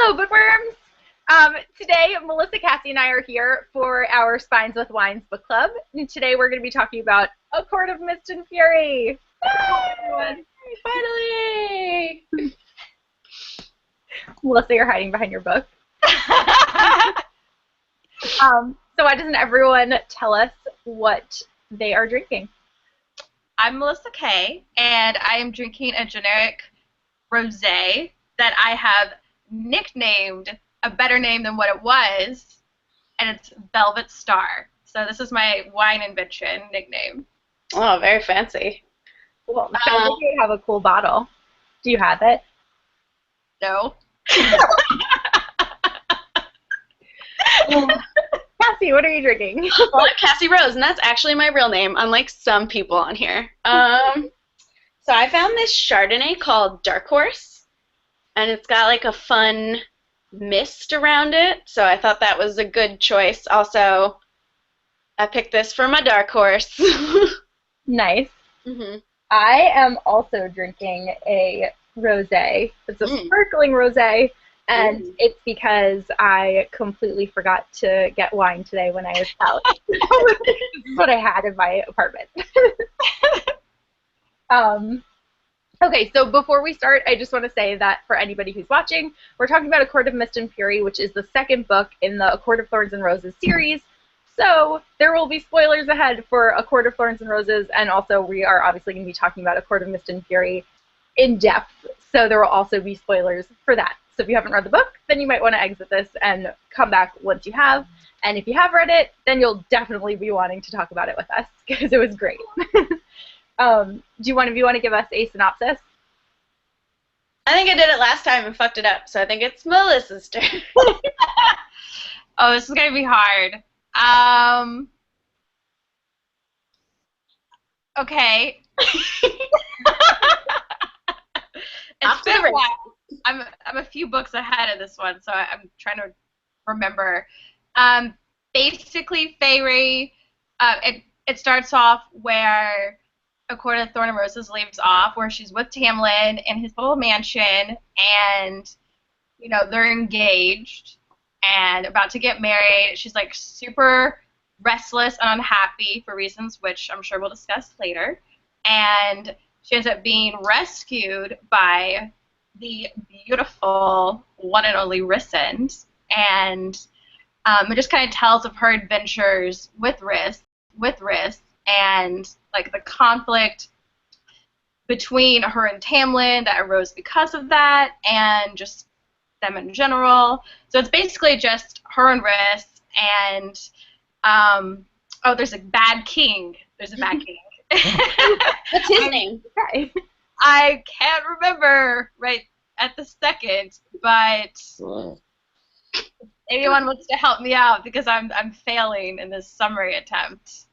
Hello, bookworms! Today, Melissa, Cassie, and I are here for our Spines with Wines book club. And today we're going to be talking about A Court of Mist and Fury. Yay! Finally! Melissa, you're hiding behind your book. So why doesn't everyone tell us what they are drinking? I'm Melissa Kay, and I am drinking a generic rosé that I have nicknamed a better name than what it was, and it's Velvet Star. So this is my wine invention nickname. Oh, very fancy. Cool. Sounds like you have a cool bottle. Do you have it? No. Cassie, what are you drinking? Well, I'm Cassie Rose, and that's actually my real name, unlike some people on here. So I found this Chardonnay called Dark Horse, and it's got like a fun mist around it, so I thought that was a good choice. Also, I picked this for my Dark Horse. Nice. Mm-hmm. I am also drinking a rosé. It's a sparkling rosé, and it's because I completely forgot to get wine today when I was out. This is what I had in my apartment. Okay, so before we start, I just want to say that for anybody who's watching, we're talking about A Court of Mist and Fury, which is the second book in the A Court of Thorns and Roses series. So there will be spoilers ahead for A Court of Thorns and Roses, and also we are obviously going to be talking about A Court of Mist and Fury in depth, so there will also be spoilers for that. So if you haven't read the book, then you might want to exit this and come back once you have. And if you have read it, then you'll definitely be wanting to talk about it with us, because it was great. Do one of you want to give us a synopsis? I think I did it last time and fucked it up, so I think it's Melissa's turn. Oh, this is going to be hard. Okay. It's been a while. I'm a few books ahead of this one, so I'm trying to remember. Basically, Feyre, it starts off where A Court of Thorn and Roses leaves off, where she's with Tamlin in his little mansion, and you know they're engaged and about to get married. She's like super restless and unhappy for reasons which I'm sure we'll discuss later, and she ends up being rescued by the beautiful one and only Rhysand, and it just kind of tells of her adventures with Rhys, and like the conflict between her and Tamlin that arose because of that, and just them in general. So it's basically just her and Rhys, and oh, there's a bad king. There's a bad king. What's his name? Okay. I can't remember right at the second, but anyone wants to help me out because I'm failing in this summary attempt.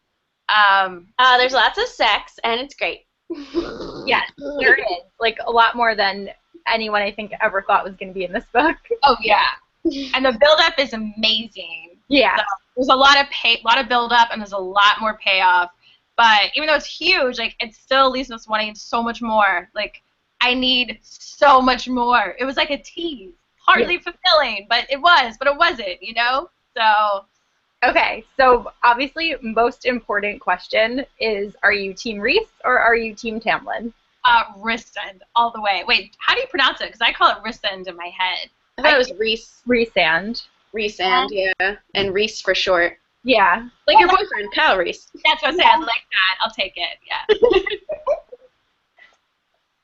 There's lots of sex, and it's great. Yes, there is. Like, a lot more than anyone I think ever thought was going to be in this book. Oh, yeah. And the build-up is amazing. Yeah. So there's a lot of build-up, and there's a lot more payoff. But even though it's huge, like, it still leaves us wanting so much more. Like, I need so much more. It was like a tease. Hardly fulfilling, but it wasn't, you know? So... Okay, so obviously, most important question is, are you Team Rhys or are you Team Tamlin? Rhysand, all the way. Wait, how do you pronounce it? Because I call it Rhysand in my head. I thought it was Rhys. Rhysand. Rhysand, yeah. And Rhys for short. Yeah. Like your boyfriend, Kyle Rhys. That's what I said. I like that. I'll take it, yeah.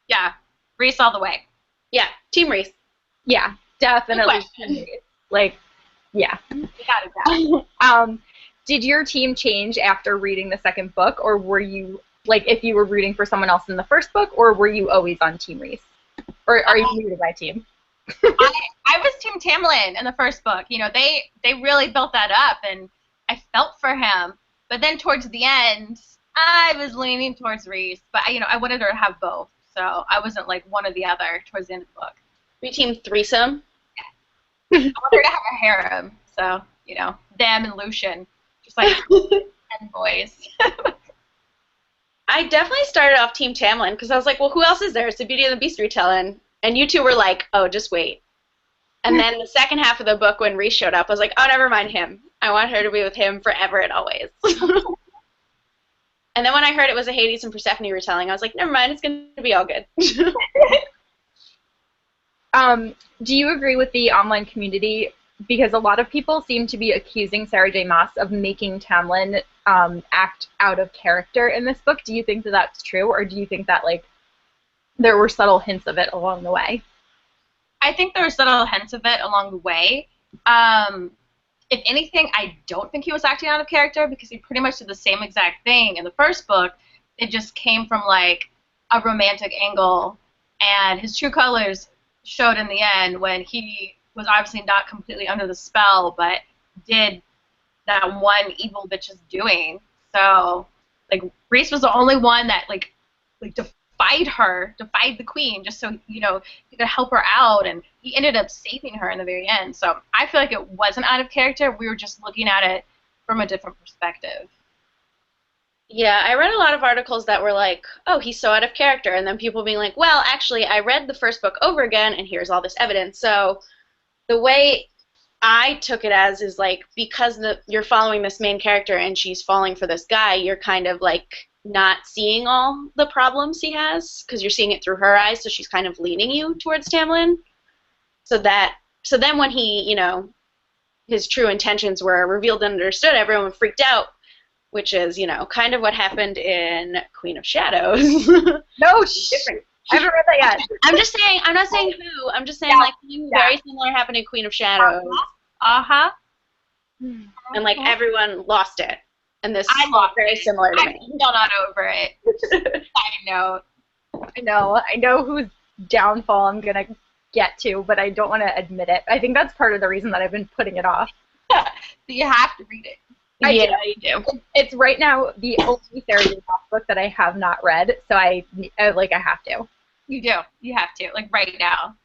Yeah, Rhys all the way. Yeah, Team Rhys. Yeah, definitely Team Rhys. Like, yeah. You got it. Did your team change after reading the second book, or were you, like, if you were rooting for someone else in the first book, or were you always on Team Rhys? Or are you new to my team? I was Team Tamlin in the first book. You know, they really built that up, and I felt for him. But then towards the end, I was leaning towards Rhys. But, you know, I wanted her to have both, so I wasn't, like, one or the other towards the end of the book. Were you Team Threesome? I want her to have a harem, so, you know, them and Lucien, just like 10 boys. I definitely started off Team Tamlin because I was like, well, who else is there? It's the Beauty and the Beast retelling. And you two were like, oh, just wait. And then the second half of the book, when Rhys showed up, I was like, oh, never mind him. I want her to be with him forever and always. And then when I heard it was a Hades and Persephone retelling, I was like, never mind, it's going to be all good. Do you agree with the online community? Because a lot of people seem to be accusing Sarah J. Maas of making Tamlin act out of character in this book. Do you think that that's true, or do you think that, like, there were subtle hints of it along the way? I think there were subtle hints of it along the way. If anything, I don't think he was acting out of character, because he pretty much did the same exact thing in the first book. It just came from, like, a romantic angle, and his true colors showed in the end when he was obviously not completely under the spell, but did that one evil bitch's doing. So, like, Rhys was the only one that, like defied the queen, just so, you know, he could help her out, and he ended up saving her in the very end. So I feel like it wasn't out of character. We were just looking at it from a different perspective. Yeah, I read a lot of articles that were like, oh, he's so out of character, and then people being like, well, actually, I read the first book over again, and here's all this evidence. So the way I took it as is, like, because you're following this main character and she's falling for this guy, you're kind of, like, not seeing all the problems he has, because you're seeing it through her eyes, so she's kind of leaning you towards Tamlin. So then when he, you know, his true intentions were revealed and understood, everyone freaked out, which is, you know, kind of what happened in Queen of Shadows. No, different. I haven't read that yet. I'm just saying, I'm not saying who, I'm just saying, like, very similar happened in Queen of Shadows. Uh-huh. And, like, everyone lost it. And this I lost very similar to me. I'm still not over it. I know whose downfall I'm going to get to, but I don't want to admit it. I think that's part of the reason that I've been putting it off. So you have to read it. Yeah, you do. It's right now the only Sarah J. Maas book that I have not read, so I have to. You do. You have to, like, right now.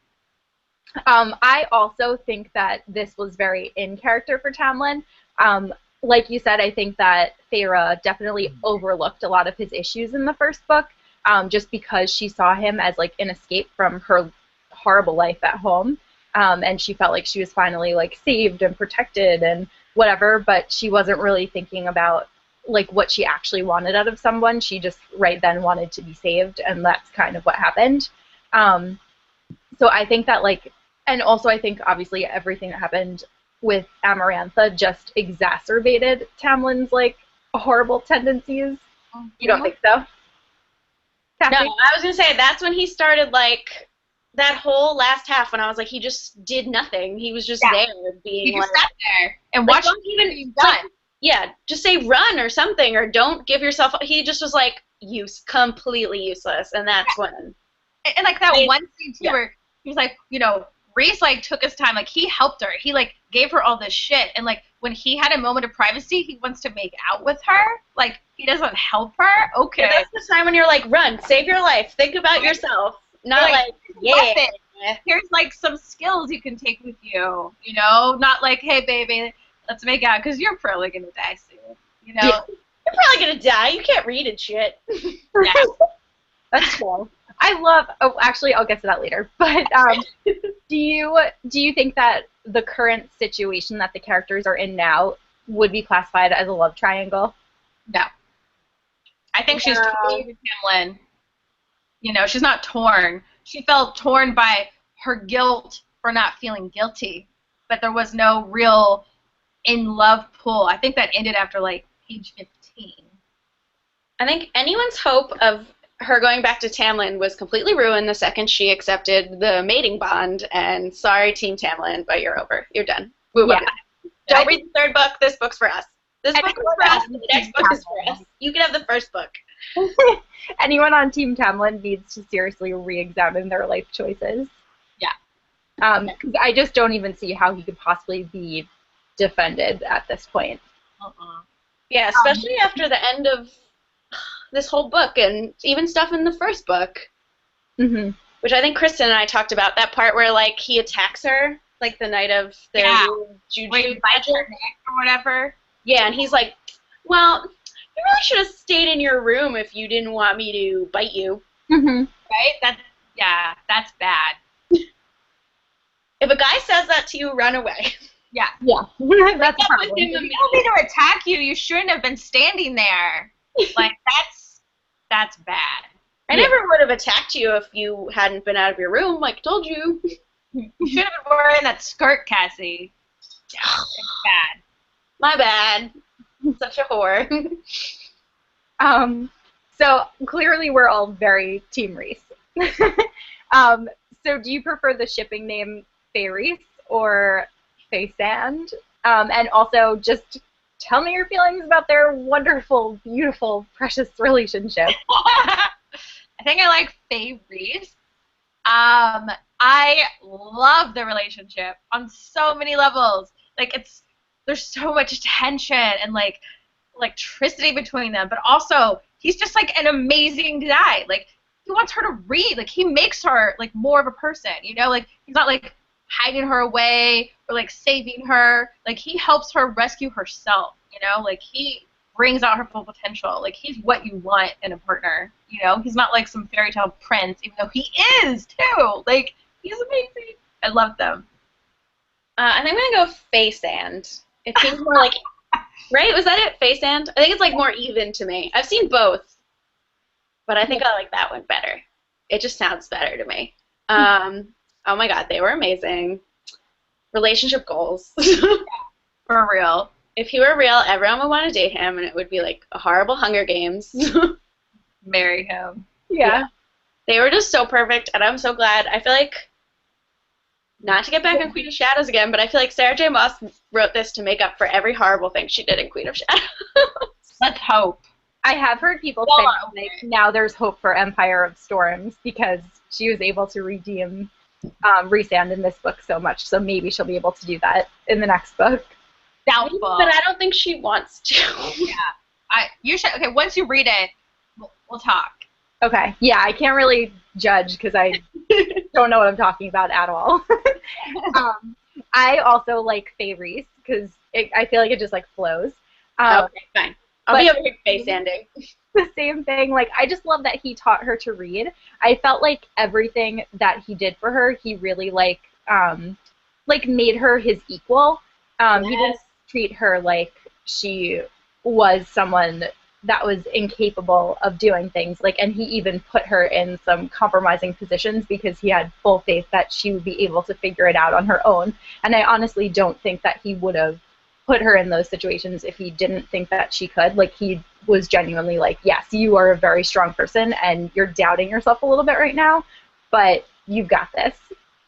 I also think that this was very in character for Tamlin. Like you said, I think that Feyre definitely overlooked a lot of his issues in the first book, just because she saw him as, like, an escape from her horrible life at home, and she felt like she was finally, like, saved and protected and whatever, but she wasn't really thinking about, like, what she actually wanted out of someone. She just right then wanted to be saved, and that's kind of what happened. So I think that, like, and also I think obviously everything that happened with Amarantha just exacerbated Tamlin's, like, horrible tendencies. You don't think so? Cassie? No, I was going to say, that's when he started, like, that whole last half when I was like, he just did nothing. He was just there being, he just like, sat there and watched even done. Yeah, just say run or something, or don't give yourself. He just was like completely useless, and that's when. And like that one scene too, where he was like, you know, Rhys, like, took his time, like, he helped her, he, like, gave her all this shit, and, like, when he had a moment of privacy, he wants to make out with her, like, he doesn't help her. Okay, yeah, that's the time when you're like, run, save your life, think about yourself, not like here's, like, some skills you can take with you, you know, not like, hey baby, let's make out, because you're probably gonna die soon, you know. Yeah. You're probably gonna die. You can't read and shit. Yeah. That's cool. I love. Oh, actually, I'll get to that later. But do you think that the current situation that the characters are in now would be classified as a love triangle? No. I think she's totally with Tamlin. You know, she's not torn. She felt torn by her guilt for not feeling guilty, but there was no real in-love pull. I think that ended after, like, page 15. I think anyone's hope of her going back to Tamlin was completely ruined the second she accepted the mating bond, and sorry, Team Tamlin, but you're over. You're done. Move on. Don't read the third book. This book's for us. This book is for us. The next book is for us. You can have the first book. Anyone on Team Tamlin needs to seriously re-examine their life choices. Yeah. Because I just don't even see how he could possibly be defended at this point. Yeah, especially after the end of this whole book, and even stuff in the first book, which I think Kristen and I talked about, that part where, like, he attacks her, like, the night of their juju magic or whatever. Yeah, and he's like, well, you really should have stayed in your room if you didn't want me to bite you. Right? That's bad. If a guy says that to you, run away. Yeah. Yeah, that's a problem. You don't need to attack you. You shouldn't have been standing there. Like, that's bad. I never would have attacked you if you hadn't been out of your room, like I told you. You should have been wearing that skirt, Cassie. Yeah, it's bad. My bad. Such a whore. So clearly we're all very Team Rhys. So do you prefer the shipping name Feyre or Rhysand? And also just tell me your feelings about their wonderful, beautiful, precious relationship. I think I like Feyre. I love the relationship on so many levels. Like, there's so much tension and like electricity between them, but also he's just like an amazing guy. Like, he wants her to read. Like, he makes her like more of a person, you know? Like, he's not like hiding her away or like saving her. Like, he helps her rescue herself, you know? Like, he brings out her full potential. Like, he's what you want in a partner, you know? He's not like some fairy tale prince, even though he is too. Like, he's amazing. I love them. I think I'm gonna go Rhysand. It seems more like, right? Was that it? Rhysand? I think it's like more even to me. I've seen both, but I think I like that one better. It just sounds better to me. Oh my god, they were amazing. Relationship goals. For real. If he were real, everyone would want to date him, and it would be like a horrible Hunger Games. Marry him. Yeah. They were just so perfect, and I'm so glad. I feel like, not to get back on Queen of Shadows again, but I feel like Sarah J. Maas wrote this to make up for every horrible thing she did in Queen of Shadows. Let's hope. I have heard people say like now there's hope for Empire of Storms because she was able to redeem Rhysand in this book so much, so maybe she'll be able to do that in the next book. Doubtful. But I don't think she wants to. Yeah. You should. Okay, once you read it, we'll talk. Okay. Yeah, I can't really judge because I don't know what I'm talking about at all. I also like Feyre because I feel like it just like flows. Okay, fine. I'll be over here Rhysanding. The same thing. Like, I just love that he taught her to read. I felt like everything that he did for her, he really like made her his equal. Yes. He didn't treat her like she was someone that was incapable of doing things. Like, and he even put her in some compromising positions because he had full faith that she would be able to figure it out on her own. And I honestly don't think that he would have put her in those situations if he didn't think that she could. Like, he was genuinely like, yes, you are a very strong person and you're doubting yourself a little bit right now, but you've got this.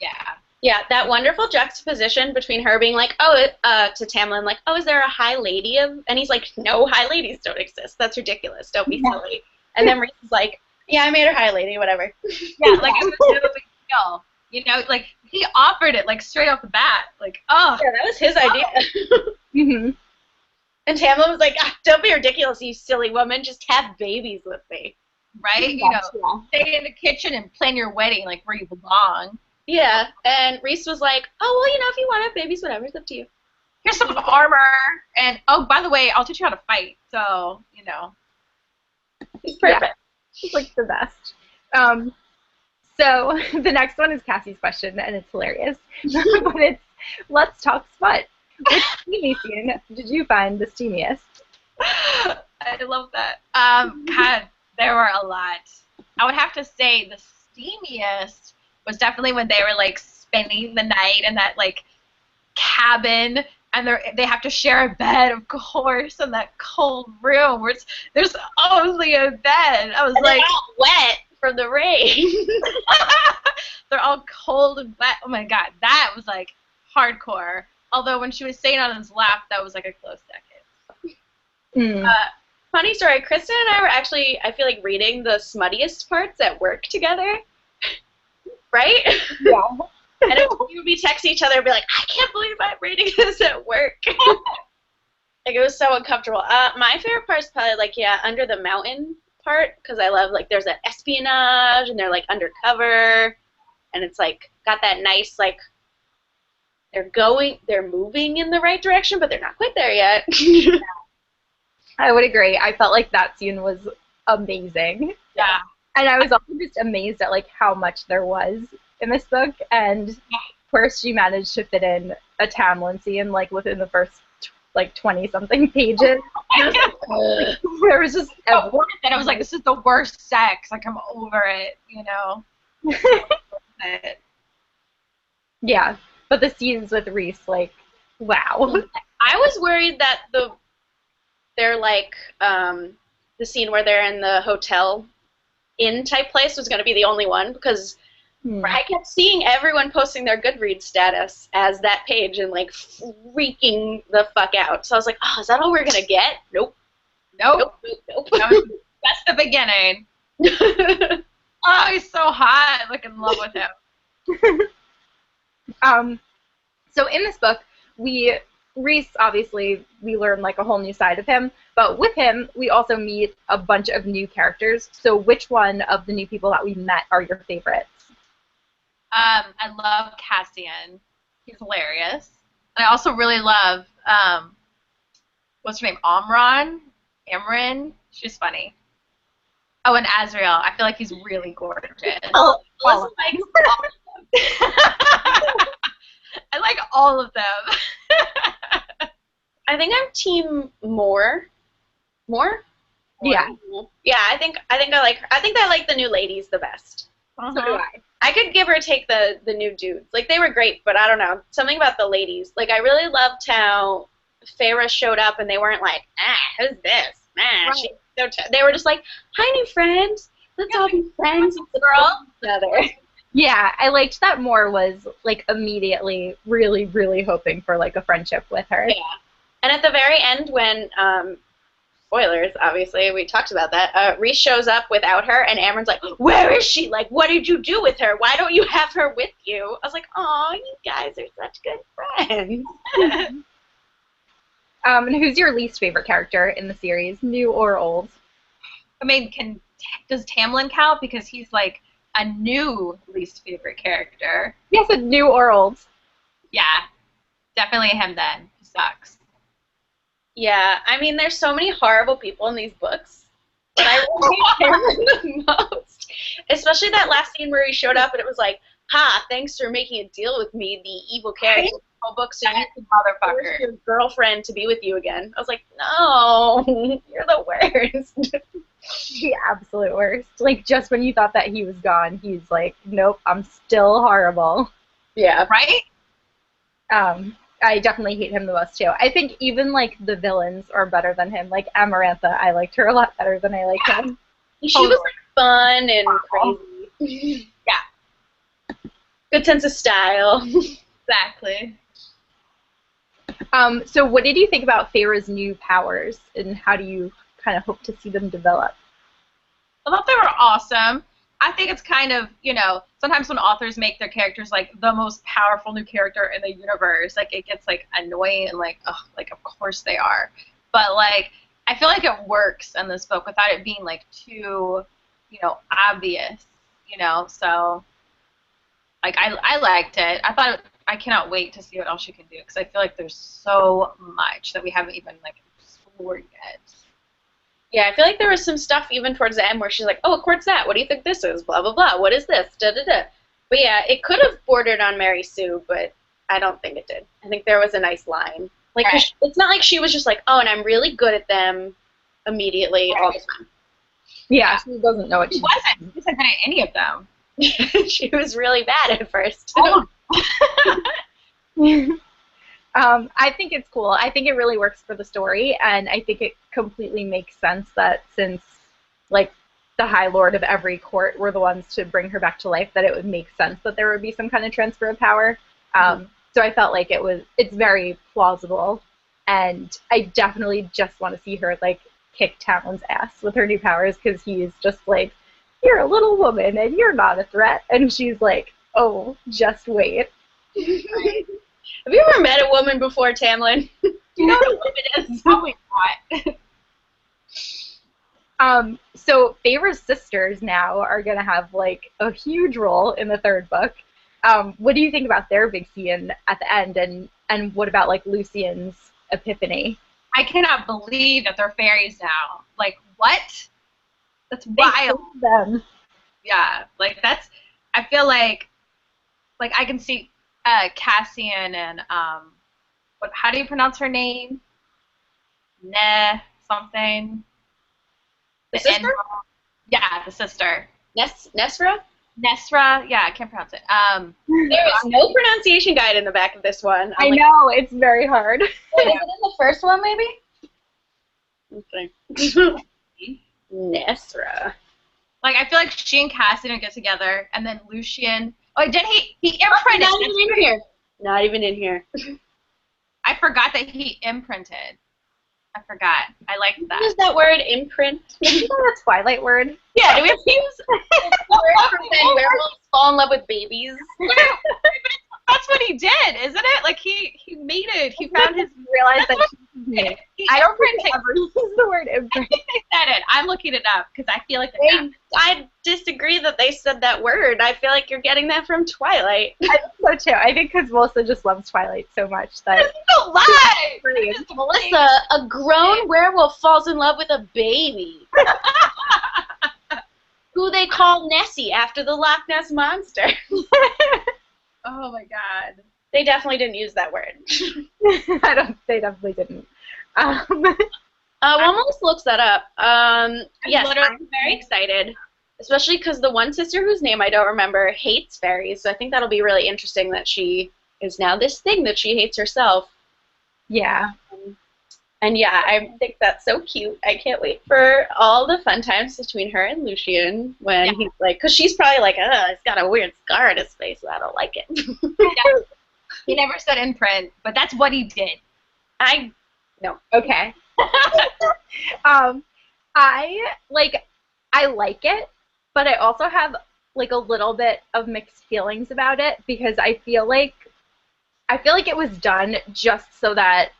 Yeah. Yeah, that wonderful juxtaposition between her being like, to Tamlin, like, oh, is there a high lady of, and he's like, no, high ladies don't exist. That's ridiculous. Don't be silly. And then Rhys is like, yeah, I made her high lady, whatever. Yeah, like, it was no big deal. You know, like, he offered it, like, straight off the bat. Like, oh. Yeah, that was his idea. Mm-hmm. And Tamlin was like, don't be ridiculous, you silly woman. Just have babies with me. Right? You know, stay in the kitchen and plan your wedding, like, where you belong. Yeah, and Rhys was like, oh, well, you know, if you want to have babies, whatever, it's up to you. Here's some armor, and, oh, by the way, I'll teach you how to fight, so, you know. He's perfect. Yeah. He's, like, the best. So the next one is Cassie's question, and it's hilarious. But it's, let's talk smut. Which steamy scene did you find the steamiest? I love that. God, there were a lot. I would have to say the steamiest was definitely when they were, like, spending the night in that, like, cabin, and they have to share a bed, of course, in that cold room where there's only a bed. I was and like, they're all wet from the rain. They're all cold and wet. Oh my god, that was like hardcore. Although when she was sitting on his lap, that was like a close second. Funny story, Kristen and I were actually, I feel like, reading the smuttiest parts at work together. Right? Yeah. And we would be texting each other and be like, I can't believe I'm reading this at work. Like, it was so uncomfortable. My favorite part is probably, like, yeah, Under the Mountain part, because I love, like, there's that espionage, and they're, like, undercover, and it's, like, got that nice, like, they're moving in the right direction, but they're not quite there yet. I would agree. I felt like that scene was amazing. Yeah. And I was also just amazed at, like, how much there was in this book, and course she managed to fit in a Tamlin scene like within the first like 20 something pages. There was just And I was like, this is the worst sex. Like, I'm over it, you know. Yeah, but the scenes with Rhys, like, wow. I was worried that they're like the scene where they're in the hotel inn type place was going to be the only one, because I kept seeing everyone posting their Goodreads status as that page and like freaking the fuck out. So I was like, oh, is that all we're going to get? Nope. Nope. That's the beginning. Oh, he's so hot. Like, in love with him. So in this book, Rhys, obviously, we learn like a whole new side of him, but with him, we also meet a bunch of new characters. So which one of the new people that we met are your favorites? I love Cassian. He's hilarious. And I also really love, what's her name? Amryn. She's funny. Oh, and Azriel. I feel like he's really gorgeous. Oh, Alyssa likes all of them. I like all of them. I think I'm team More. Yeah. Yeah, I think I like her. I think I like the new ladies the best. So do I. I could give or take the new dudes. Like, they were great, but I don't know. Something about the ladies. Like, I really loved how Feyre showed up and they weren't like, who's this? Right. She's so they were just like, hi, new friends. Let's all be friends and support each other. Yeah, I liked that Moore was like immediately really, really hoping for like a friendship with her. Yeah. And at the very end when, spoilers, obviously, we talked about that, Rhys shows up without her, and Amryn's like, where is she? Like, what did you do with her? Why don't you have her with you? I was like, oh, you guys are such good friends. And who's your least favorite character in the series, new or old? I mean, does Tamlin count? Because he's like a new least favorite character. Yes, a new or old. Yeah, definitely him then. He sucks. Yeah, I mean, there's so many horrible people in these books, but I really hate Tamlin the most. Especially that last scene where he showed up and it was like, ha, thanks for making a deal with me, the evil character in the whole book, so you can force your girlfriend to be with you again. I was like, no, you're the worst. The absolute worst. Like, just when you thought that he was gone, he's like, nope, I'm still horrible. Yeah. Right? I definitely hate him the most, too. I think even, like, the villains are better than him. Like, Amarantha, I liked her a lot better than I liked him. She was, like, fun and crazy. Yeah. Good sense of style. Exactly. So what did you think about Feyre's new powers, and how do you kind of hope to see them develop? I thought they were awesome. I think it's kind of, you know, sometimes when authors make their characters like the most powerful new character in the universe, like it gets like annoying and like, ugh, like of course they are. But like, I feel like it works in this book without it being like too, you know, obvious, you know. So like I liked it. I cannot wait to see what else she can do, because I feel like there's so much that we haven't even like explored yet. Yeah, I feel like there was some stuff even towards the end where she's like, oh, of course that. What do you think this is? Blah, blah, blah. What is this? Da-da-da. But yeah, it could have bordered on Mary Sue, but I don't think it did. I think there was a nice line. Like, right. It's not like she was just like, oh, and I'm really good at them immediately all the time. Yeah, she doesn't know what she wasn't. She wasn't good at any of them. She was really bad at first. Oh. I think it's cool. I think it really works for the story, and I think it completely makes sense that since, like, the High Lord of every court were the ones to bring her back to life, that it would make sense that there would be some kind of transfer of power. So I felt like it's very plausible, and I definitely just want to see her, like, kick Tamlin's ass with her new powers, because he's just like, you're a little woman, and you're not a threat, and she's like, oh, just wait. Have you ever met a woman before, Tamlin? Do you know what a woman is? Probably not. So Feyre's sisters now are going to have, like, a huge role in the third book. What do you think about their big scene at the end, and what about, like, Lucien's epiphany? I cannot believe that they're fairies now. Like, what? That's wild. Them. Yeah, like, I feel like I can see, Cassian and how do you pronounce her name? Ne something. The The N. sister? Yeah, the sister. Nesra? Nesra. Yeah, I can't pronounce it. There is no pronunciation guide in the back of this one. I know, it's very hard. Wait, is it in the first one, maybe? Okay. Nesra. Like, I feel like she and Cassie don't get together, and then Lucien. Oh, did he imprinted? Not even in here. Not even in here. I forgot that he imprinted. I forgot. I liked that. Use that word, imprint. Isn't that a Twilight word? Yeah, do we have to use the word for when werewolves fall in love with babies? That's what he did, isn't it? Like, he made it. He found his. Realized that He I don't think imprinted. they ever use the word I imprint. think they said it. I'm looking it up because I feel like I disagree that they said that word. I feel like you're getting that from Twilight. I think so too. I think because Melissa just loves Twilight so much that no lie. brilliant. Melissa, a grown werewolf falls in love with a baby. Who they call Nessie after the Loch Ness Monster. Oh my god. They definitely didn't use that word. They definitely didn't. One Melissa looks that up. Yes, literally- I'm very excited. Especially because the one sister whose name I don't remember hates fairies, so I think that'll be really interesting that she is now this thing that she hates herself. Yeah. And yeah, I think that's so cute. I can't wait for all the fun times between her and Lucien when he's like, because she's probably like, he's got a weird scar on his face, so I don't like it. He never said imprint, but that's what he did. Okay. I like it, but I also have like a little bit of mixed feelings about it because I feel like it was done just so that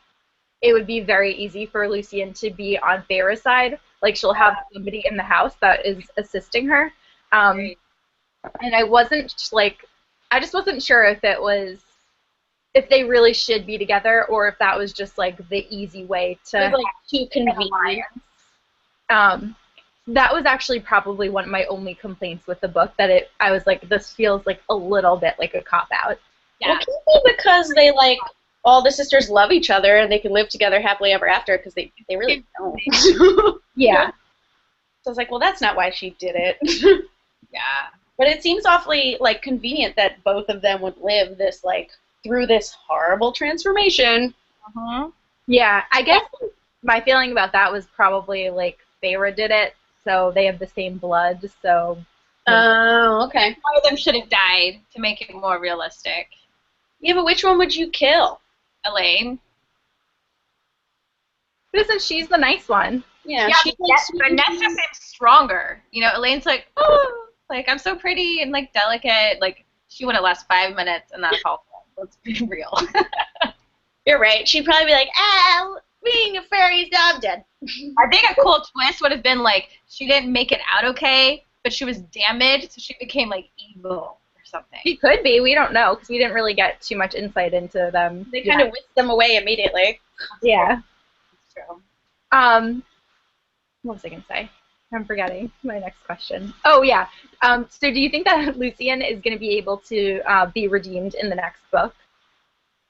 it would be very easy for Lucien to be on Feyre's side. Like she'll have somebody in the house that is assisting her. And I just wasn't sure if they really should be together or if that was just like the easy way to too convenient. That was actually probably one of my only complaints with the book, that I was like, this feels like a little bit like a cop-out. Yeah. Well, because they all the sisters love each other and they can live together happily ever after because they really don't. Yeah. So I was like, well, that's not why she did it. Yeah. But it seems awfully convenient that both of them would live this through this horrible transformation. Yeah, I guess my feeling about that was probably Feyre did it, so they have the same blood, so. Oh, okay. One of them should have died to make it more realistic. Yeah, but which one would you kill? Elaine. Isn't she's the nice one? Yeah, but Nesta seems stronger. You know, Elaine's like, oh, I'm so pretty and delicate. She wouldn't last 5 minutes in that hall. Let's be real. You're right. She'd probably be like, being a fairy's I'm dead. I think a cool twist would have been she didn't make it out okay, but she was damaged, so she became evil or something. She could be. We don't know because we didn't really get too much insight into them. They kind of whisked them away immediately. Yeah. That's true. What was I gonna say? I'm forgetting my next question. Oh yeah. So do you think that Lucien is going to be able to be redeemed in the next book?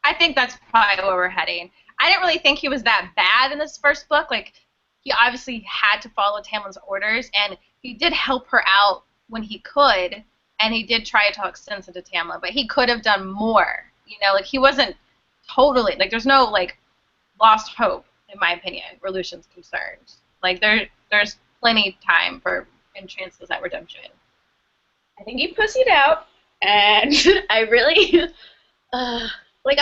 I think that's probably where we're heading. I didn't really think he was that bad in this first book. He obviously had to follow Tamlin's orders, and he did help her out when he could, and he did try to talk sense into Tamlin, but he could have done more. You know, he wasn't totally, there's no, lost hope, in my opinion, where Lucien's concerned. There's plenty of time and chances at redemption. I think he pussied out, and I really, I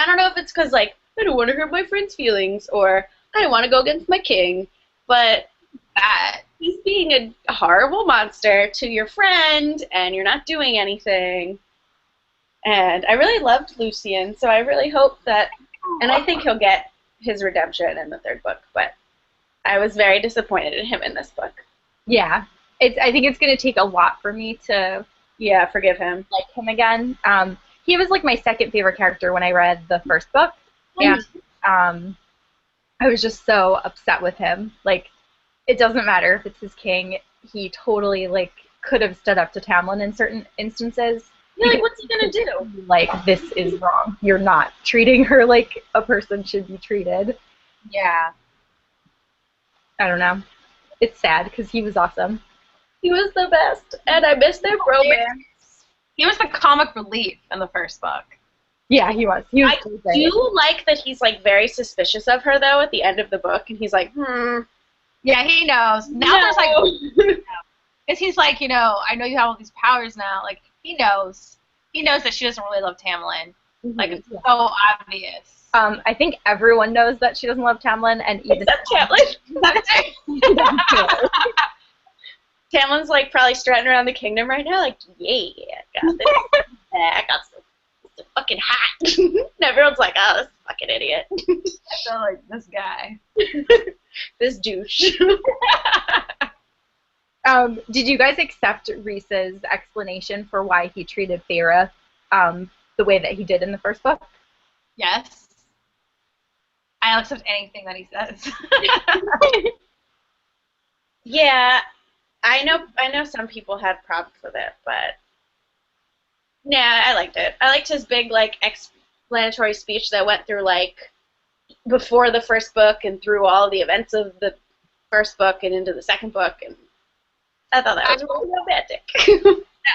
don't know if it's because, I don't want to hurt my friend's feelings, or I don't want to go against my king, but that he's being a horrible monster to your friend, and you're not doing anything. And I really loved Lucien, so I really hope that, and I think he'll get his redemption in the third book, but I was very disappointed in him in this book. Yeah. I think it's going to take a lot for me to forgive him. Like him again. He was my second favorite character when I read the first book. And I was just so upset with him. It doesn't matter if it's his king. He totally could have stood up to Tamlin in certain instances. You're like, what's he gonna do? Like, this is wrong. You're not treating her like a person should be treated. Yeah. I don't know. It's sad because he was awesome. He was the best, and I miss their romance. He was the comic relief in the first book. Yeah, he was. He was I do like that he's like very suspicious of her though at the end of the book, and he's like, Yeah, he knows. Now there's like, because he's like, you know, I know you have all these powers now. Like, he knows. He knows that she doesn't really love Tamlin. Like, it's so obvious. I think everyone knows that she doesn't love Tamlin, and even except Tamlin. Tamlin's like probably strutting around the kingdom right now, like, yeah, got this. I got some fucking hat. And everyone's like, oh, this fucking idiot. I feel like this guy. This douche. Did you guys accept Rhys's explanation for why he treated Feyre the way that he did in the first book? Yes. I'll accept anything that he says. Yeah, I know some people had problems with it, but yeah, I liked it. I liked his big like explanatory speech that went through like before the first book and through all the events of the first book and into the second book, and I thought that was really romantic.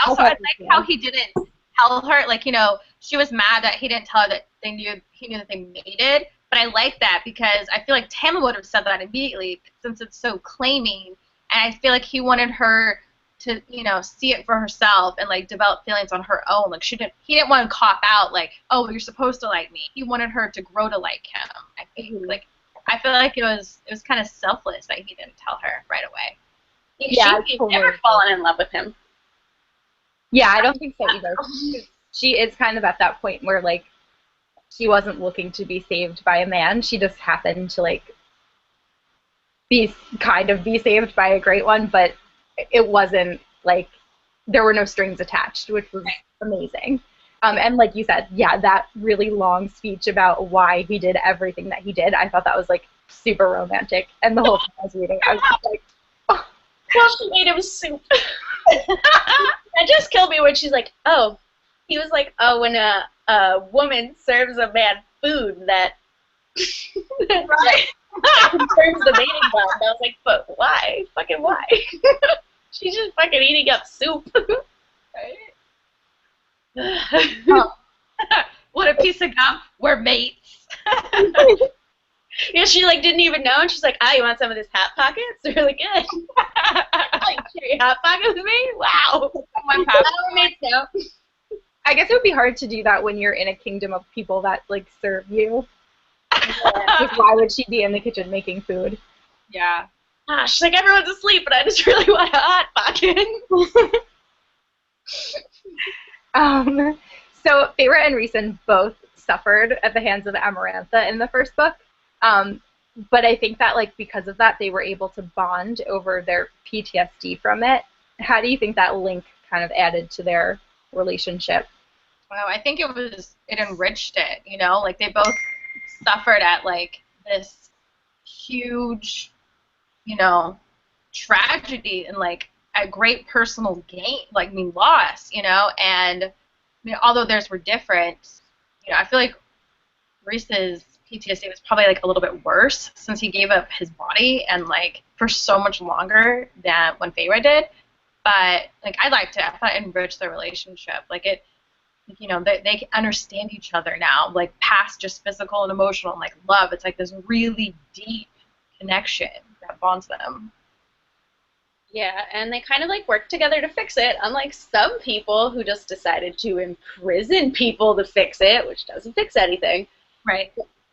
Also, I like how he didn't tell her, like, you know, she was mad that he didn't tell her that he knew that they mated, but I like that because I feel like Tamlin would have said that immediately since it's so claiming, and I feel like he wanted her to, you know, see it for herself and like develop feelings on her own. Like he didn't want to cop out like, oh, you're supposed to like me. He wanted her to grow to like him. I think like I feel like it was kind of selfless that he didn't tell her right away. Yeah, she's never fallen in love with him. Yeah, I don't think so either. She is kind of at that point where like she wasn't looking to be saved by a man. She just happened to like be saved by a great one, but it wasn't like there were no strings attached, which was amazing. And like you said, yeah, that really long speech about why he did everything that he did, I thought that was like super romantic. And the whole time I was reading, I was just like, oh. Well, she made him soup. That just killed me when she's like, oh, he was like, oh, when a woman serves a man food that Right. confirms the mating bond. I was like, but why? Fucking why? She's just fucking eating up soup. Right? What a piece of gum. We're mates. Yeah, she like didn't even know, and she's like, "Ah, you want some of this hot pocket? It's really good." Like, share your hot pocket with me? Wow. We're mates now. I guess it would be hard to do that when you're in a kingdom of people that like serve you. Like, why would she be in the kitchen making food? Yeah. Ah, she's like, everyone's asleep, but I just really want a hot pocket. So Feyre and Rhysand both suffered at the hands of Amarantha in the first book. But I think that like because of that they were able to bond over their PTSD from it. How do you think that link kind of added to their relationship? Well, I think it enriched it, you know? Like they both suffered at like this huge, you know, tragedy and like a great personal gain, like loss, you know? And I mean, although theirs were different, you know, I feel like Rhys's PTSD was probably like a little bit worse since he gave up his body and like for so much longer than when Feyre did. But like I liked it. I thought it enriched their relationship. Like it, you know, they understand each other now, like past just physical and emotional and like love. It's like this really deep connection that bonds them. Yeah, and they kind of like work together to fix it, unlike some people who just decided to imprison people to fix it, which doesn't fix anything. Right.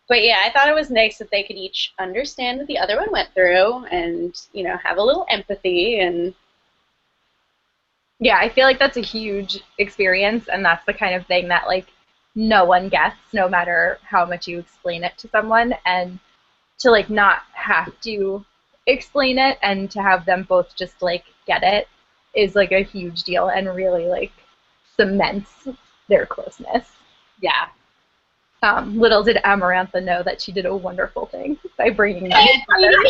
But yeah, I thought it was nice that they could each understand what the other one went through and, you know, have a little empathy. And yeah, I feel like that's a huge experience, and that's the kind of thing that like no one gets, no matter how much you explain it to someone. And to like not have to explain it and to have them both just like get it is like a huge deal and really like cements their closeness. Yeah. Little did Amarantha know that she did a wonderful thing by bringing them together.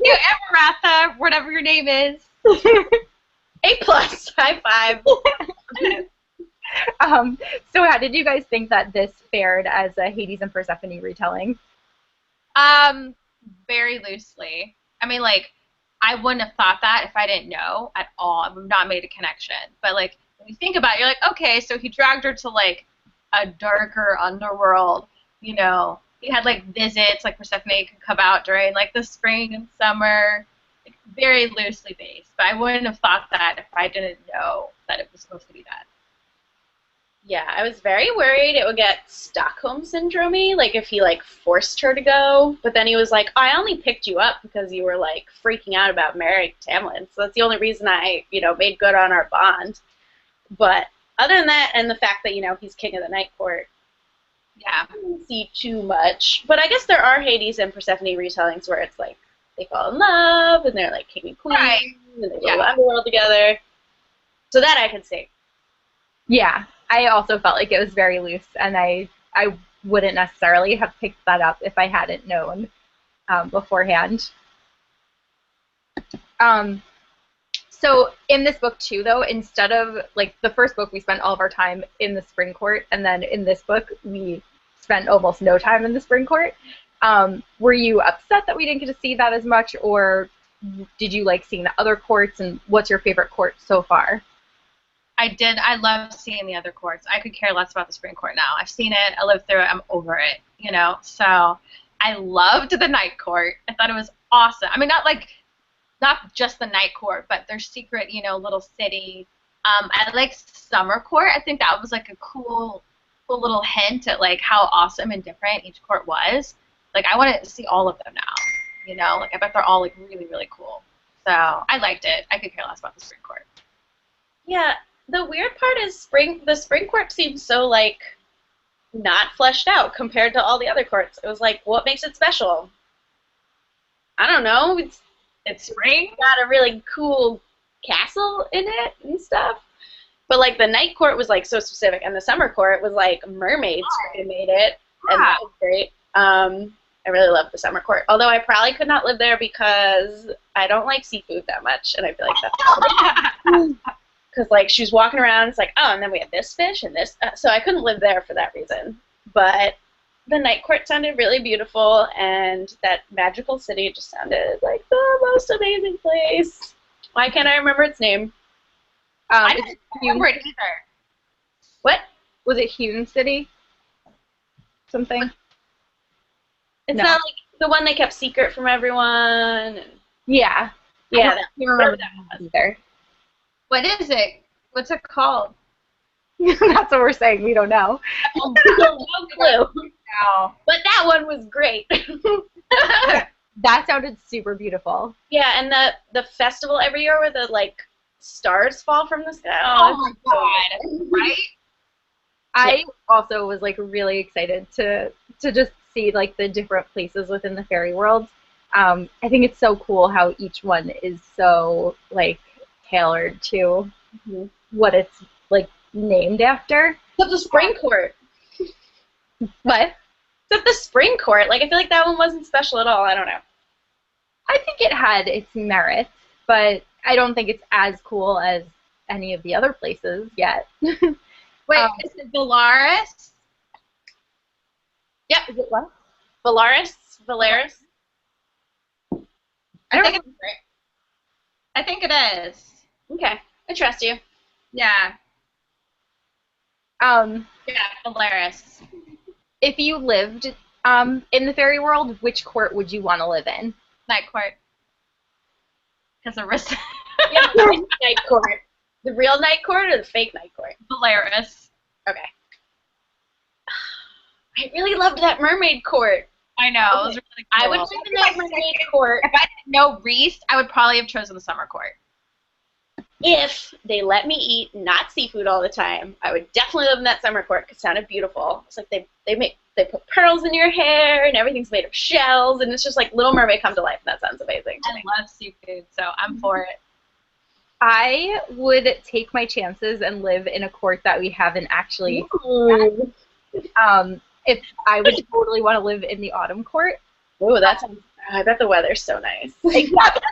Yeah, Amarantha, whatever your name is. A+, high five. So how did you guys think that this fared as a Hades and Persephone retelling? Very loosely. I mean, like, I wouldn't have thought that if I didn't know at all. I would have not made a connection. But, like, when you think about it, you're like, okay, so he dragged her to, like, a darker underworld, you know. He had, like, visits, like, Persephone could come out during, like, the spring and summer. Like, very loosely based. But I wouldn't have thought that if I didn't know that it was supposed to be that. Yeah, I was very worried it would get Stockholm syndrome-y, like if he like forced her to go. But then he was like, I only picked you up because you were like freaking out about marrying Tamlin. So that's the only reason I, made good on our bond. But other than that, and the fact that, he's king of the Night Court, Yeah. I didn't see too much. But I guess there are Hades and Persephone retellings where it's like they fall in love and they're like king and queen Right. and they go to the underworld together. So that I can see. Yeah, I also felt like it was very loose, and I wouldn't necessarily have picked that up if I hadn't known beforehand. So in this book too, though, instead of like the first book, we spent all of our time in the spring court, and then in this book, we spent almost no time in the spring court. Were you upset that we didn't get to see that as much, or did you like seeing the other courts? And what's your favorite court so far? I did. I love seeing the other courts. I could care less about the spring court now. I've seen it. I lived through it. I'm over it, So I loved the night court. I thought it was awesome. I mean, not just the night court, but their secret, little city. I like summer court. I think that was like a cool little hint at like how awesome and different each court was. Like I want to see all of them now. Like I bet they're all like really, really cool. So I liked it. I could care less about the spring court. Yeah. The weird part is the spring court seems so, like, not fleshed out compared to all the other courts. It was like, what makes it special? I don't know. It's spring. Got a really cool castle in it and stuff. But, like, the night court was, like, so specific, and the summer court was, like, mermaids who made it, and that was great. I really loved the summer court, although I probably could not live there because I don't like seafood that much, and I feel like that's because, like, she was walking around, it's like, oh, and then we had this fish and this. So I couldn't live there for that reason. But the night court sounded really beautiful, and that magical city just sounded like the most amazing place. Why can't I remember its name? I didn't remember it either. What? Was it Hewn City? Something? It's not like the one they kept secret from everyone. Yeah. Yeah, I don't remember that one either. What is it? What's it called? That's what we're saying. We don't know. No clue. No. But that one was great. That sounded super beautiful. Yeah, and the festival every year where the, like, stars fall from the sky. Oh my god. Right? I also was, like, really excited to just see, like, the different places within the fairy world. I think it's so cool how each one is so, like, tailored to what it's like named after. Except the spring court. What? Except the spring court. Like I feel like that one wasn't special at all. I don't know. I think it had its merits, but I don't think it's as cool as any of the other places yet. Wait, is it Valaris? Yep. Is it what? Valaris? I think it is. Okay. I trust you. Yeah. Yeah, Valaris. If you lived in the fairy world, which court would you want to live in? Night court. Because of Rhys. Yeah, the night court. The real night court or the fake night court? Valaris. Okay. I really loved that mermaid court. I know. Okay. It was really cool. I would live in that mermaid court If I didn't know Rhys, I would probably have chosen the summer court. if they let me eat not seafood all the time. I would definitely live in that summer court because it sounded beautiful. It's like they put pearls in your hair and everything's made of shells and it's just like Little Mermaid come to life. That sounds amazing to me. I love seafood, so I'm for it. I would take my chances and live in a court that we haven't actually. Ooh. If I would totally want to live in the autumn court. Ooh, that sounds. I bet the weather's so nice. Exactly.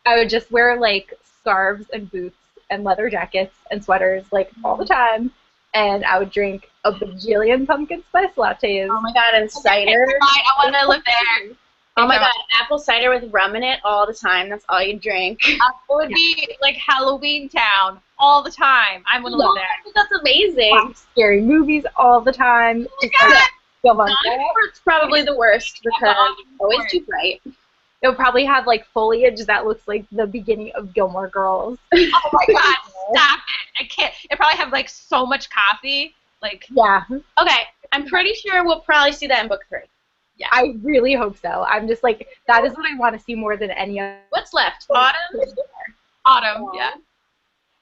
I would just wear like scarves and boots and leather jackets and sweaters like all the time, and I would drink a bajillion pumpkin spice lattes. Oh my god, and cider. I want to live there. Oh my god, apple cider with rum in it all the time. That's all you drink. It would be like Halloween Town all the time. I'm gonna live there. That's amazing. Watch scary movies all the time. It's probably the worst because it's always too bright. It'll probably have like foliage that looks like the beginning of Gilmore Girls. Oh my god, stop it. I can't. It probably have like so much coffee. Like, yeah. Okay, I'm pretty sure we'll probably see that in book 3. Yeah. I really hope so. I'm just like, that is what I want to see more than any other. What's left? Autumn? Autumn, yeah.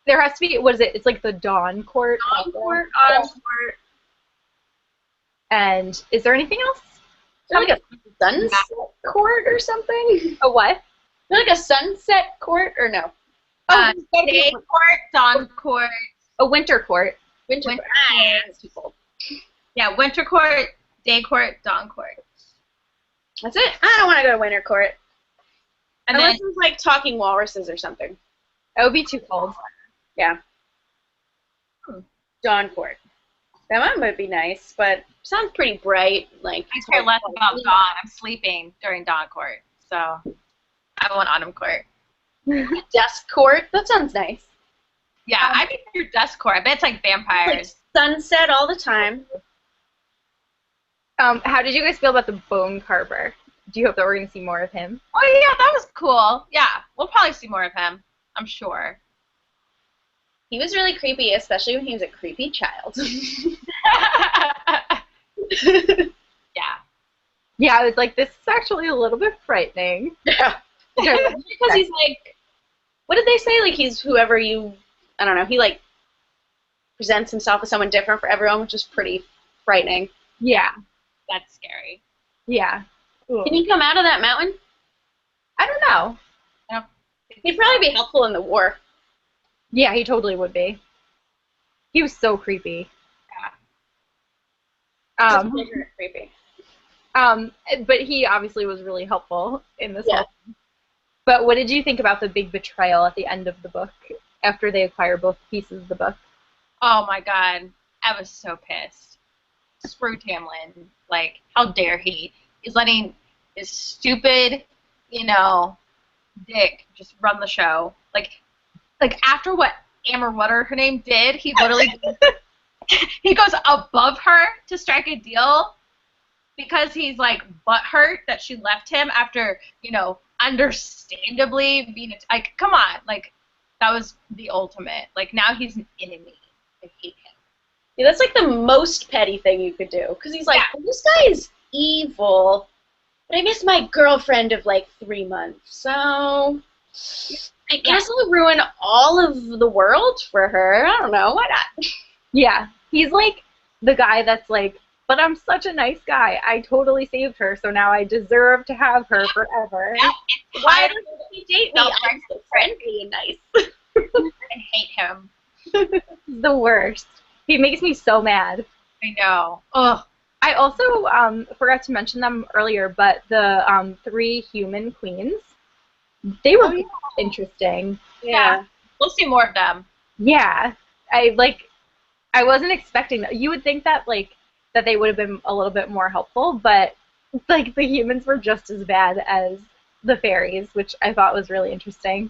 There has to be, what is it? It's like the Dawn Court. Dawn Court, Autumn Court. And is there anything else? Is there like a sunset court or something? A what? Is there like a sunset court or no? Day court, dawn court. A winter court. Winter court. It's too cold. Yeah, winter court, day court, dawn court. That's it. I don't want to go to winter court. And Unless then it's like talking walruses or something. That would be too cold. Yeah. Dawn court. That one would be nice, but sounds pretty bright. Like I care less about dawn. I'm sleeping during dawn court, so I want autumn court. Dusk court. That sounds nice. Yeah, I think your dusk court. I bet it's like vampires. Like sunset all the time. How did you guys feel about the Bone Carver? Do you hope that we're going to see more of him? Oh yeah, that was cool. Yeah, we'll probably see more of him. I'm sure. He was really creepy, especially when he was a creepy child. Yeah. Yeah, I was like, this is actually a little bit frightening. Yeah. Because he's like, what did they say? Like, he's whoever you, I don't know, he like presents himself as someone different for everyone, which is pretty frightening. Yeah. That's scary. Yeah. Cool. Can he come out of that mountain? I don't know. He'd probably be helpful in the war. Yeah, he totally would be. He was so creepy. Yeah. Creepy. But he obviously was really helpful in this whole thing. But what did you think about the big betrayal at the end of the book after they acquire both pieces of the book? Oh my god. I was so pissed. Screw Tamlin. Like, how dare he? He's letting his stupid, dick just run the show. Like after what Amber, what her name did, he literally he goes above her to strike a deal because he's like butthurt that she left him after, understandably being like, come on, like that was the ultimate. Like now he's an enemy. I hate him. Yeah, that's like the most petty thing you could do because he's like, well, this guy is evil, but I miss my girlfriend of like 3 months, so I guess I'll ruin all of the world for her. I don't know, why not? Yeah, he's like the guy that's like, but I'm such a nice guy. I totally saved her, so now I deserve to have her forever. Why doesn't he date me? I'm so friendly and nice. I hate him. He's the worst. He makes me so mad. I know. Ugh. I also forgot to mention them earlier, but the 3 human queens, they were interesting. Yeah. We'll see more of them. Yeah. I wasn't expecting that. You would think that that they would have been a little bit more helpful, but the humans were just as bad as the fairies, which I thought was really interesting.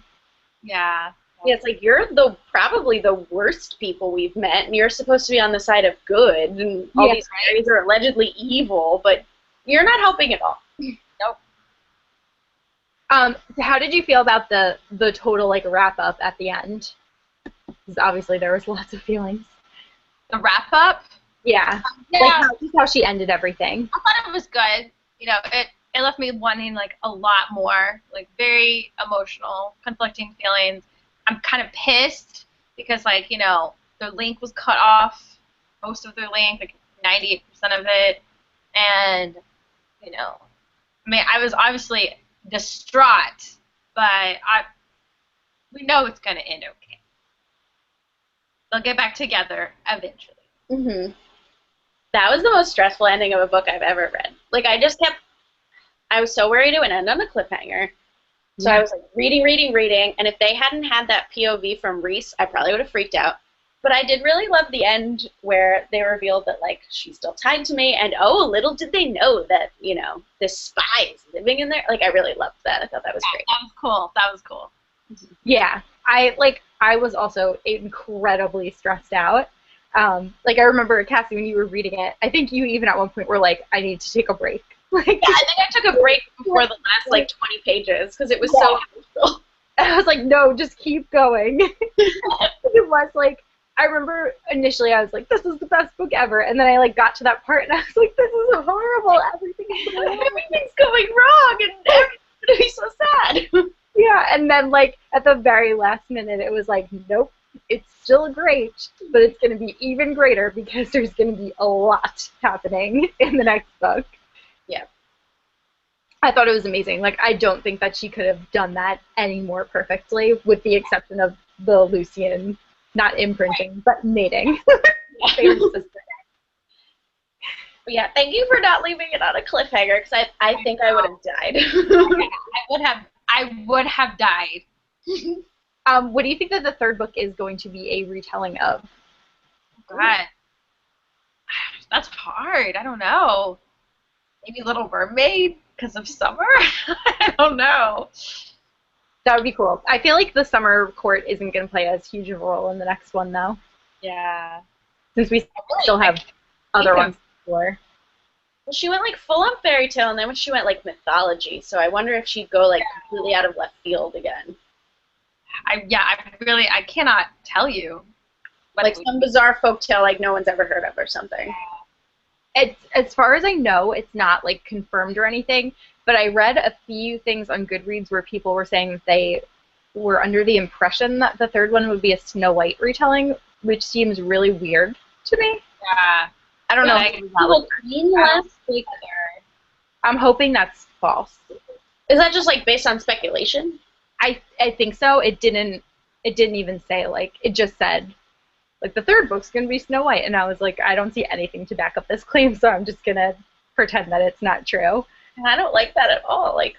Yeah. Yeah, it's like you're probably the worst people we've met, and you're supposed to be on the side of good, and all these fairies are allegedly evil, but you're not helping at all. Nope. How did you feel about the total wrap up at the end? Because obviously there was lots of feelings. The wrap up? Yeah. Yeah. Just how she ended everything. I thought it was good. It left me wanting a lot more, very emotional, conflicting feelings. I'm kind of pissed because their link was cut off, most of their link, 98% of it, and I was obviously distraught, but we know it's gonna end okay. They'll get back together eventually. Mhm. That was the most stressful ending of a book I've ever read. I was so worried it would end on a cliffhanger. So I was like reading, and if they hadn't had that POV from Rhys, I probably would have freaked out. But I did really love the end where they revealed that, like, she's still tied to me, and little did they know that, you know, this spy is living in there. Like, I really loved that. I thought that was great. That was cool. Yeah, I was also incredibly stressed out. Like, I remember, Cassie, when you were reading it, I think you even at one point were like, I need to take a break. Like, yeah, I think I took a break before the last, like, 20 pages, because it was so emotional. I was like, no, just keep going. It was, like, I remember initially I was like, this is the best book ever, and then I, like, got to that part, and I was like, this is horrible. Everything's going wrong, and everything's going to be so sad. Yeah, and then, like, at the very last minute, it was like, nope, it's still great, but it's going to be even greater because there's going to be a lot happening in the next book. Yeah. I thought it was amazing. Like, I don't think that she could have done that any more perfectly, with the exception of the Lucien, not imprinting, but mating. But yeah, thank you for not leaving it on a cliffhanger, because I think I would have died. I would have died. What do you think that the third book is going to be a retelling of? God. That's hard. I don't know. Maybe Little Mermaid because of summer? I don't know. That would be cool. I feel like the summer court isn't going to play as huge of a role in the next one, though. Yeah. Since we still have other ones to explore. Well, she went, like, full-on fairy tale, and then she went, like, mythology, so I wonder if she'd go, like, completely out of left field again. I cannot tell you. Like some bizarre folktale, like, no one's ever heard of or something. It's, as far as I know, it's not, like, confirmed or anything, but I read a few things on Goodreads where people were saying that they were under the impression that the third one would be a Snow White retelling, which seems really weird to me. Yeah. I don't know. I'm hoping that's false. Is that just, like, based on speculation? I think so. It didn't even say, like, it just said, like, the third book's going to be Snow White, and I was like, I don't see anything to back up this claim, so I'm just going to pretend that it's not true. And I don't like that at all. Like,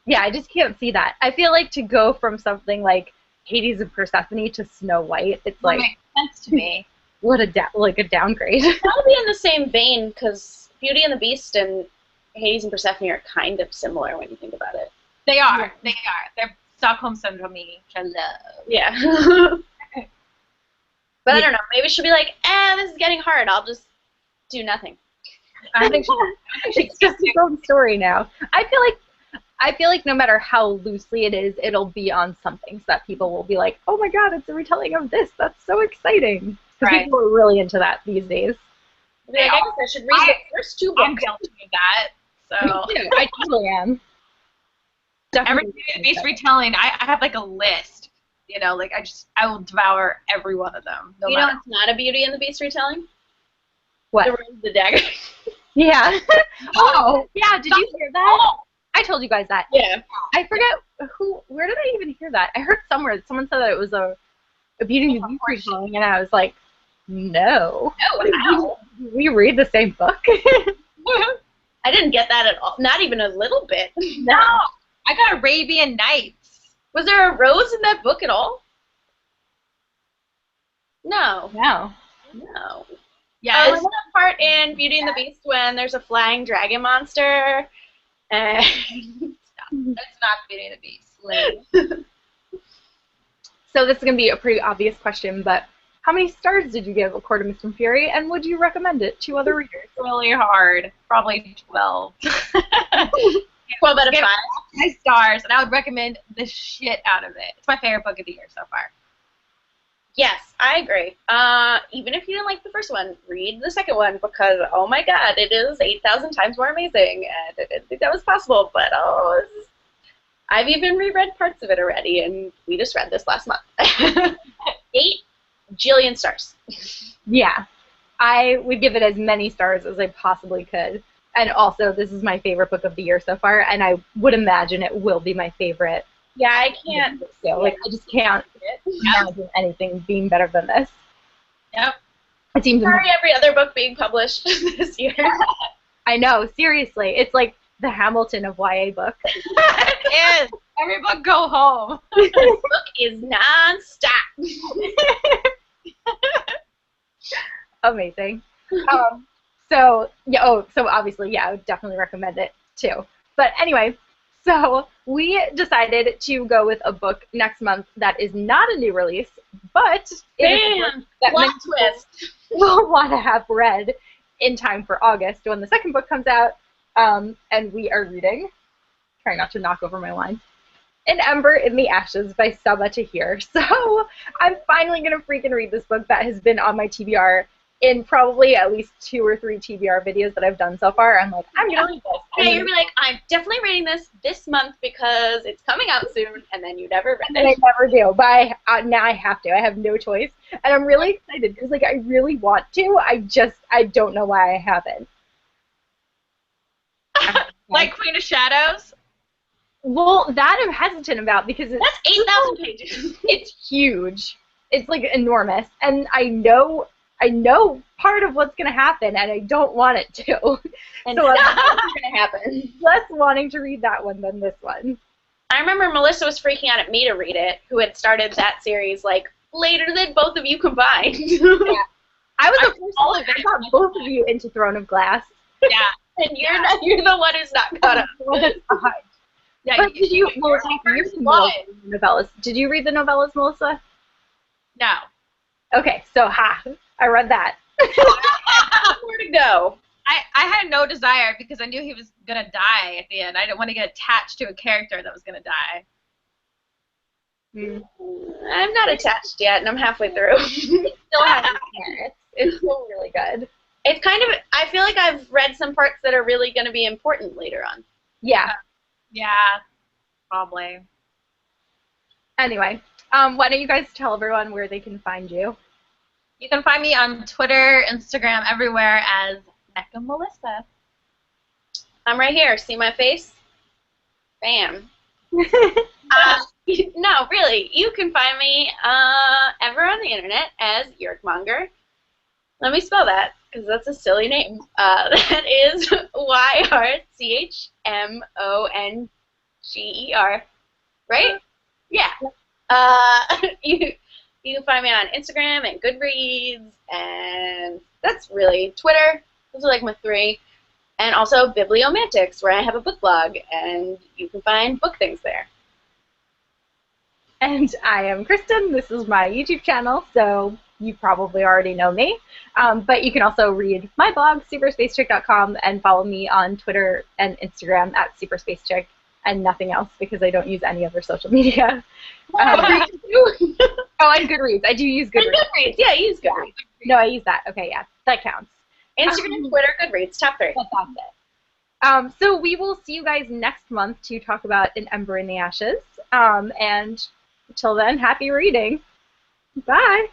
yeah, I just can't see that. I feel like to go from something like Hades and Persephone to Snow White, it's like, makes sense to me. What a downgrade. That'll be in the same vein, because Beauty and the Beast and Hades and Persephone are kind of similar when you think about it. They are. They are. They're Stockholm Syndrome-y, which I love. Yeah. But I don't know. Maybe she'll be like, this is getting hard. I'll just do nothing. I think it's just its own story now. I feel like no matter how loosely it is, it'll be on something so that people will be like, oh my god, it's a retelling of this. That's so exciting. Because people are really into that these days. I guess I should read the first two books. I'm guilty of that. So I totally am. Every Beauty and the Beast retelling, I have like a list. You know, like I will devour every one of them. You know it's not a Beauty and the Beast retelling? What? The Rose, the Dagger. Yeah. Oh, yeah, did you hear that? Oh. I told you guys that. Yeah. I forget where did I even hear that? I heard somewhere, someone said that it was a Beauty and the Beast retelling, and I was like, no. No, we read the same book. I didn't get that at all. Not even a little bit. No. I got Arabian Nights. Was there a rose in that book at all? No. No. Yeah, there's one part in Beauty and the Beast when there's a flying dragon monster. And That's not Beauty and the Beast. So this is going to be a pretty obvious question, but how many stars did you give A Court of Mist and Fury, and would you recommend it to other readers? Really hard. Probably 12. 12 out of 5. 5 stars, and I would recommend the shit out of it. It's my favorite book of the year so far. Yes, I agree. Even if you didn't like the first one, read the second one because, oh my god, it is 8,000 times more amazing, and I didn't think that was possible, but I've even reread parts of it already, and we just read this last month. 8 jillion stars. Yeah. I would give it as many stars as I possibly could. And also, this is my favorite book of the year so far, and I would imagine it will be my favorite. Yeah, I can't. So, like, I just can't imagine anything being better than this. Yep. It seems Sorry, every other book being published this year. I know, seriously. It's like the Hamilton of YA books. It is. Every book go home. This book is non-stop. Amazing. So obviously, yeah, I would definitely recommend it too. But anyway, so we decided to go with a book next month that is not a new release, but it is a book that many twist. will want to have read in time for August when the second book comes out. And we are reading, trying not to knock over my wine, An Ember in the Ashes by Saba Tahir. So I'm finally going to freaking read this book that has been on my TBR in probably at least 2 or 3 TBR videos that I've done so far. I'm like, I'm going to read this. Yeah, you'll be like, I'm definitely reading this month because it's coming out soon, and then you never read And I it. never do, but now I have to. I have no choice. And I'm really excited because, like, I really want to. I don't know why I haven't. Like Queen of Shadows? Well, that I'm hesitant about because That's 8,000 pages. it's huge. It's, like, enormous. And I know part of what's going to happen, and I don't want it to. And So that's going to happen. less wanting to read that one than this one. I remember Melissa was freaking out at me to read it, who had started that series, like, later than both of you combined. Yeah. I was the first one. I got both of you into Throne of Glass. Yeah. And you're the one who's not caught up. Yeah, But did you, well, first you one. novellas. Did you read the novellas, Melissa? No. Okay, so I read that. Where to go? I had no desire because I knew he was going to die at the end. I didn't want to get attached to a character that was going to die. I'm not attached yet, and I'm halfway through. It still has its merits. It's still really good. It's kind of, I feel like I've read some parts that are really going to be important later on. Yeah. Yeah, probably. Anyway, why don't you guys tell everyone where they can find you? You can find me on Twitter, Instagram, everywhere as Mecca Melissa. I'm right here. See my face? Bam. No, really. You can find me ever on the internet as Yerkmonger. Let me spell that, because that's a silly name. That is YRCHMONGER. Right? Yeah. You can find me on Instagram and Goodreads, and that's really Twitter. Those are like my 3. And also Bibliomantics, where I have a book blog, and you can find book things there. And I am Kristen. This is my YouTube channel, so you probably already know me. But you can also read my blog, superspacechick.com, and follow me on Twitter and Instagram at superspacechick, and nothing else because I don't use any other social media. And Goodreads. I do use Goodreads. And Goodreads. Yeah, use Goodreads. No, I use that. Okay, yeah, that counts. Instagram, Twitter, Goodreads, top 3. That's it. So we will see you guys next month to talk about An Ember in the Ashes. And until then, happy reading. Bye.